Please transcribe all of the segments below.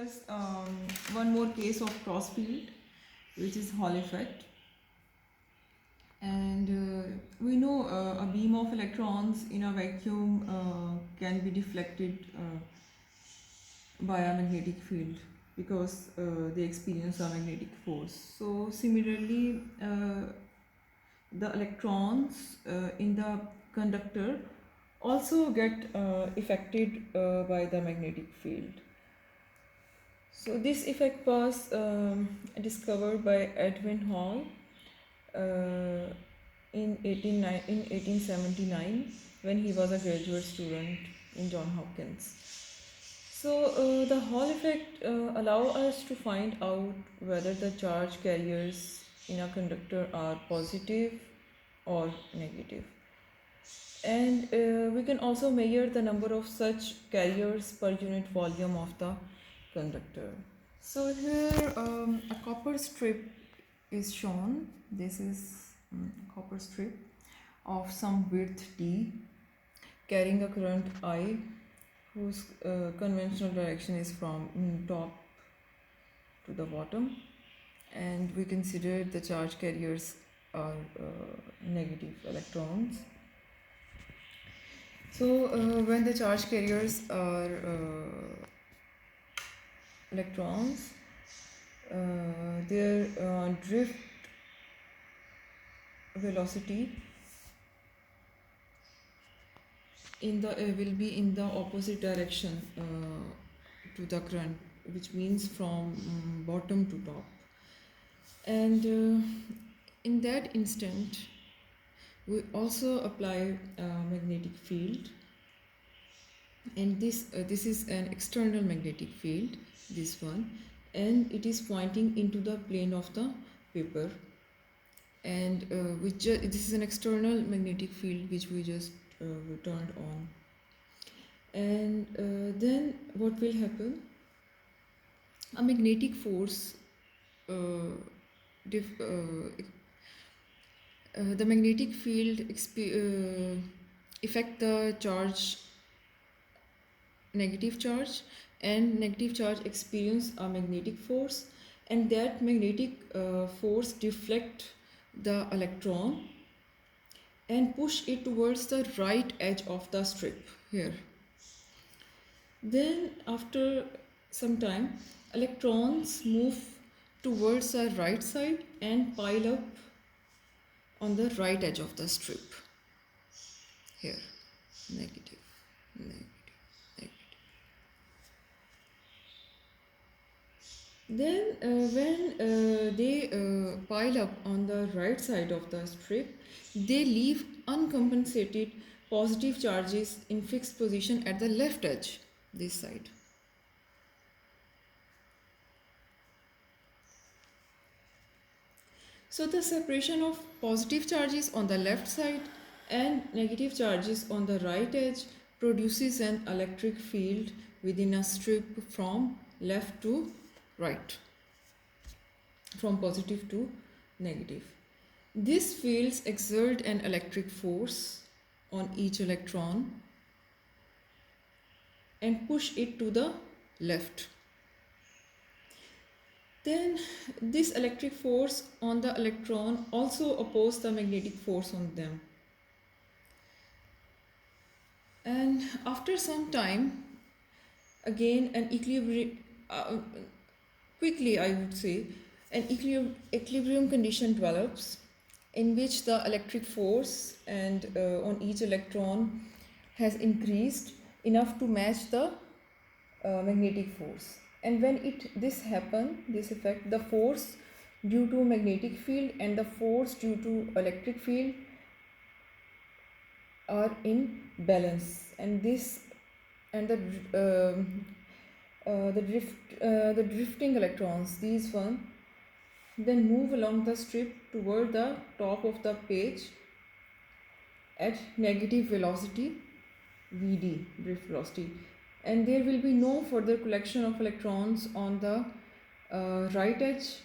discuss one more case of cross field, which is Hall effect. And we know a beam of electrons in a vacuum can be deflected by a magnetic field because they experience a magnetic force. So similarly, the electrons in the conductor also get affected by the magnetic field. So this effect was discovered by Edwin Hall in 1879 when he was a graduate student in Johns Hopkins. So the Hall effect allow us to find out whether the charge carriers in a conductor are positive or negative. And we can also measure the number of such carriers per unit volume of the conductor. So here a copper strip is shown. This is a copper strip of some width d carrying a current I whose conventional direction is from top to the bottom, and we consider the charge carriers are negative electrons. So when the charge carriers are electrons, their drift velocity in the will be in the opposite direction to the current, which means from bottom to top. And in that instant, we also apply a magnetic field, and this is an external magnetic field, this one, and it is pointing into the plane of the paper, and this is an external magnetic field which we just turned on. And then what will happen? A magnetic force the magnetic field affect the charge, negative charge, and negative charge experience a magnetic force, and that magnetic force deflect the electron and push it towards the right edge of the strip here. Then after some time, electrons move towards the right side and pile up on the right edge of the strip here. Negative, negative, negative. Then when they pile up on the right side of the strip, they leave uncompensated positive charges in fixed position at the left edge, this side. So the separation of positive charges on the left side and negative charges on the right edge produces an electric field within a strip from left to right, from positive to negative. These fields exert an electric force on each electron and push it to the left. Then this electric force on the electron also opposes the magnetic force on them. And after some time, again an equilibrium, quickly I would say, an equilibrium condition develops in which the electric force and on each electron has increased enough to match the magnetic force. And when this effect, the force due to magnetic field and the force due to electric field are in balance, and the drifting electrons, these one, then move along the strip toward the top of the page at negative velocity Vd, drift velocity, and there will be no further collection of electrons on the right edge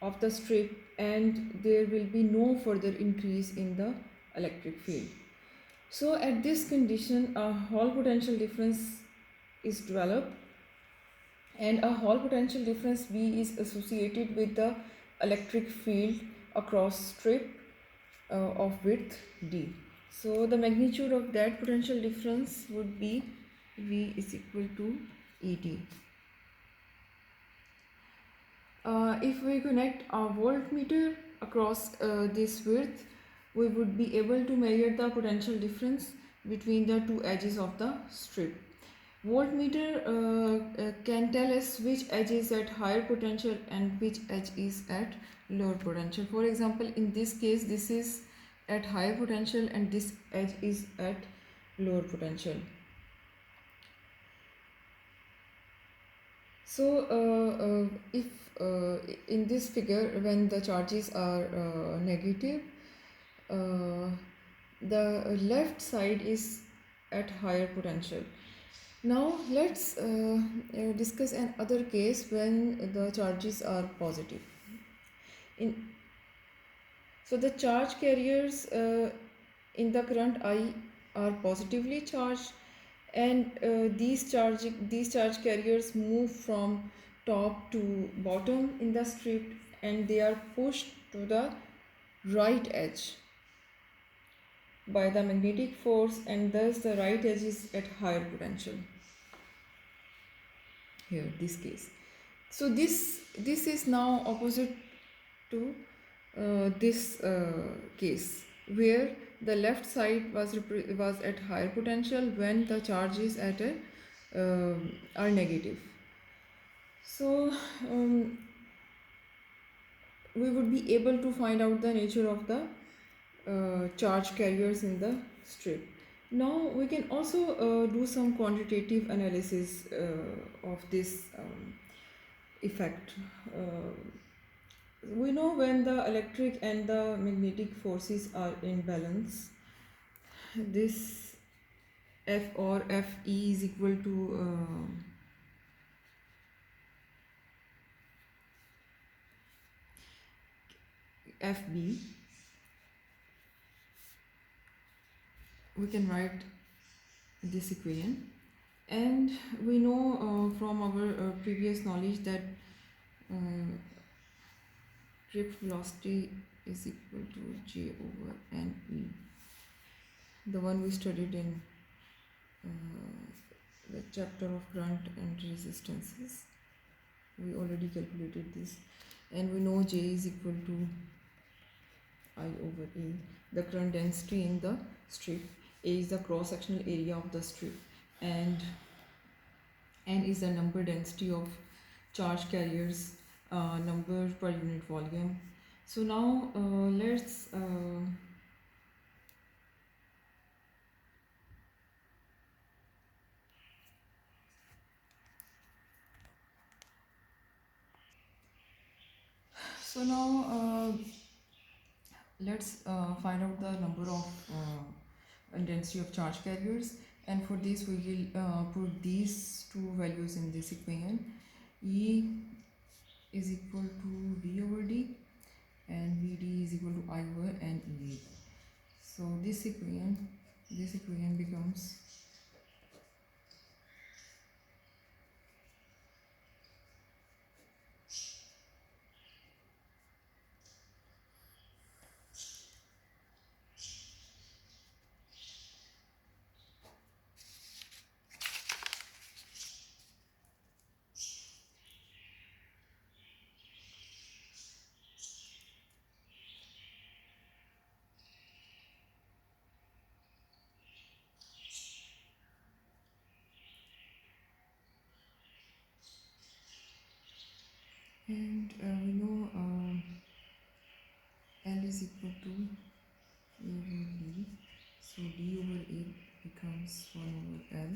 of the strip, and there will be no further increase in the electric field. So at this condition, a Hall potential difference is developed, and a Hall potential difference V is associated with the electric field across strip of width d. So the magnitude of that potential difference would be V is equal to ED. If we connect a voltmeter across this width, we would be able to measure the potential difference between the two edges of the strip. Voltmeter can tell us which edge is at higher potential and which edge is at lower potential. For example, in this case, this is at higher potential and this edge is at lower potential. So, if in this figure, when the charges are negative, uh, the left side is at higher potential. Now let's discuss another case when the charges are positive. In so the charge carriers in the current I are positively charged, and these charge carriers move from top to bottom in the strip, and they are pushed to the right edge by the magnetic force, and thus the right edge is at higher potential. Here, this case. So this is now opposite to this case, where the left side was at higher potential when the charges at a are negative. So we would be able to find out the nature of the charge carriers in the strip. Now we can also do some quantitative analysis of this effect. We know when the electric and the magnetic forces are in balance, this F or Fe is equal to Fb. We can write this equation, and we know from our previous knowledge that drift velocity is equal to J over Ne, the one we studied in the chapter of current and resistances. We already calculated this, and we know J is equal to I over A, the current density in the strip. A is the cross-sectional area of the strip, and N is the number density of charge carriers, number per unit volume. So now let's so now let's find out the number of and density of charge carriers, and for this we will put these two values in this equation. E is equal to V over D, and Vd is equal to I over Ne. So this equation becomes and we know L is equal to A over D, so D over A becomes 1 over L.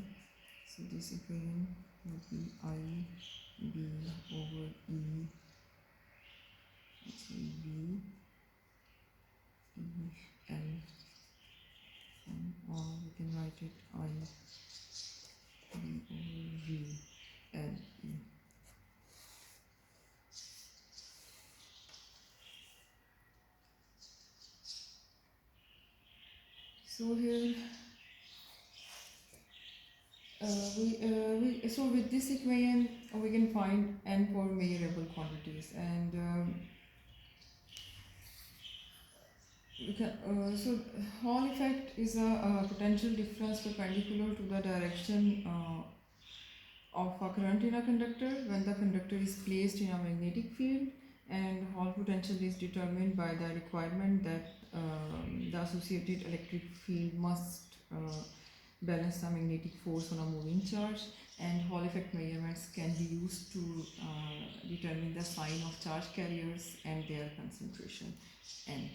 So this equation would be I B over E G V E L, or we can write it I B over V L E. So here So with this equation, we can find n for measurable quantities, and we can, so Hall effect is a potential difference perpendicular to the direction of a current in a conductor when the conductor is placed in a magnetic field, and Hall potential is determined by the requirement that the associated electric field must balance the magnetic force on a moving charge, and Hall effect measurements can be used to determine the sign of charge carriers and their concentration n.